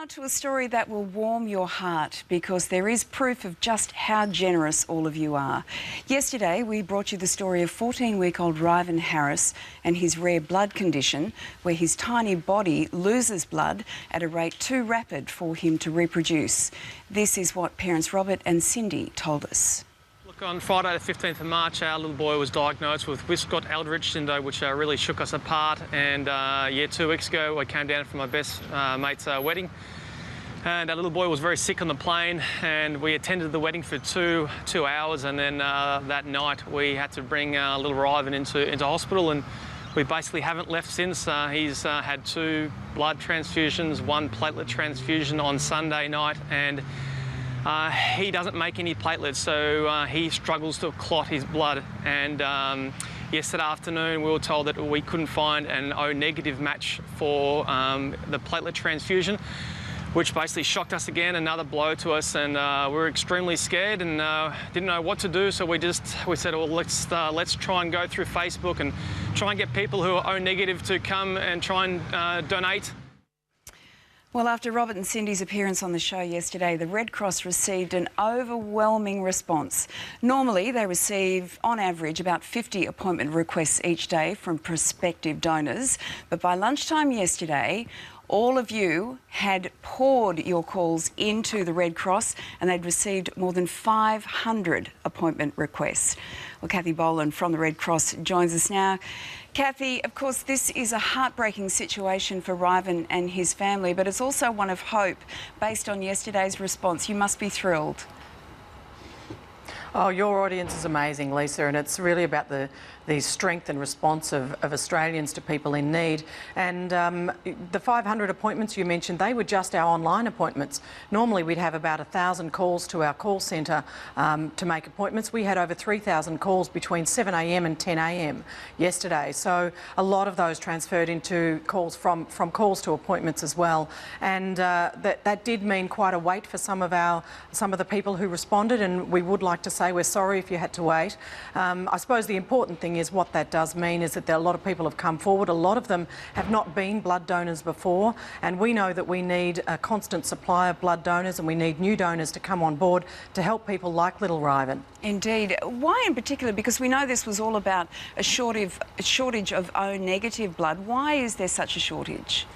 Now to a story that will warm your heart, because there is proof of just how generous all of you are. Yesterday we brought you the story of 14-week-old Ryven Harris and his rare blood condition, where his tiny body loses blood at a rate too rapid for him to reproduce. This is what parents Robert and Cindy told us. Look, on Friday the 15th of March, our little boy was diagnosed with Wiskott-Aldrich syndrome, which really shook us apart. And 2 weeks ago, I came down from my best mate's wedding, and our little boy was very sick on the plane, and we attended the wedding for two hours, and then that night we had to bring little Ryven into hospital, and we basically haven't left since. He's had 2 blood transfusions, 1 platelet transfusion on Sunday night, and he doesn't make any platelets, so he struggles to clot his blood. And yesterday afternoon we were told that we couldn't find an O-negative match for the platelet transfusion, which basically shocked us again, another blow to us, and we were extremely scared and didn't know what to do. So we said, well, let's try and go through Facebook and try and get people who are O-negative to come and try and donate. Well, after Robert and Cindy's appearance on the show yesterday, the Red Cross received an overwhelming response. Normally, they receive, on average, about 50 appointment requests each day from prospective donors. But by lunchtime yesterday, all of you had poured your calls into the Red Cross, and they'd received more than 500 appointment requests. Well, Kathy Boland from the Red Cross joins us now. Kathy, of course, this is a heartbreaking situation for Ryven and his family, but it's also one of hope. Based on yesterday's response, you must be thrilled. Oh, your audience is amazing, Lisa, and it's really about the strength and response of Australians to people in need. And the 500 appointments you mentioned, they were just our online appointments. Normally we'd have about 1,000 calls to our call centre to make appointments. We had over 3,000 calls between 7 a.m. and 10 a.m. yesterday. So a lot of those transferred into calls from calls to appointments as well. And that did mean quite a wait for some of the people who responded, and we would like to say we're sorry if you had to wait. I suppose the important thing is what that does mean is that a lot of people have come forward. A lot of them have not been blood donors before, and we know that we need a constant supply of blood donors, and we need new donors to come on board to help people like little Ryven. Indeed. Why in particular? Because we know this was all about a shortage of O-negative blood. Why is there such a shortage?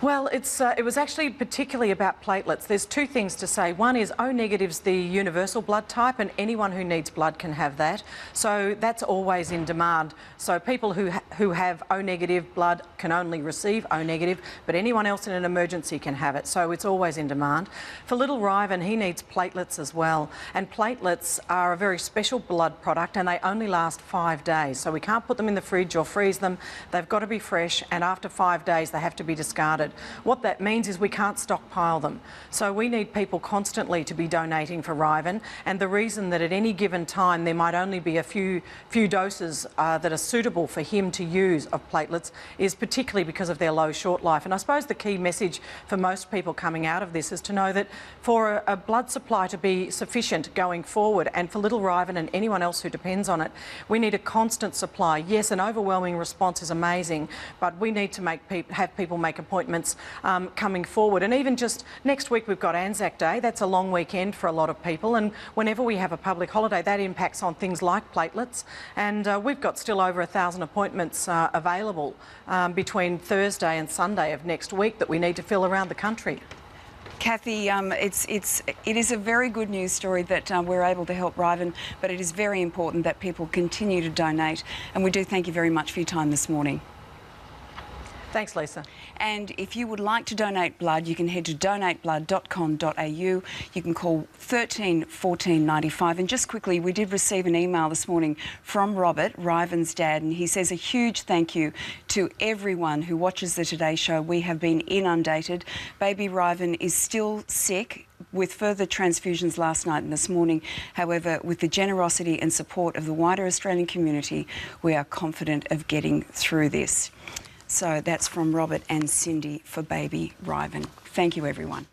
Well, it was actually particularly about platelets. There's 2 things to say. One is O-negative's the universal blood type, and anyone who needs blood can have that. So that's always in demand. So people who have O-negative blood can only receive O-negative, but anyone else in an emergency can have it. So it's always in demand. For little Ryven, he needs platelets as well. And platelets are a very special blood product, and they only last 5 days. So we can't put them in the fridge or freeze them. They've got to be fresh, and after 5 days they have to be discarded. What that means is we can't stockpile them. So we need people constantly to be donating for Ryven, and the reason that at any given time there might only be a few doses that are suitable for him to use of platelets is particularly because of their low short life. And I suppose the key message for most people coming out of this is to know that for a blood supply to be sufficient going forward, and for little Ryven and anyone else who depends on it, we need a constant supply. Yes, an overwhelming response is amazing, but we need to have people make appointments coming forward. And even just next week we've got Anzac Day. That's a long weekend for a lot of people, and whenever we have a public holiday that impacts on things like platelets. And we've got still over 1,000 appointments available between Thursday and Sunday of next week that we need to fill around the country. Kathy, it is a very good news story that we're able to help Ryven, but it is very important that people continue to donate, and we do thank you very much for your time this morning. Thanks, Lisa. And if you would like to donate blood, you can head to donateblood.com.au. You can call 13 14 95. And just quickly, we did receive an email this morning from Robert, Ryven's dad, and he says a huge thank you to everyone who watches the Today Show. We have been inundated. Baby Ryven is still sick, with further transfusions last night and this morning. However, with the generosity and support of the wider Australian community, we are confident of getting through this. So that's from Robert and Cindy for baby Ryven. Thank you, everyone.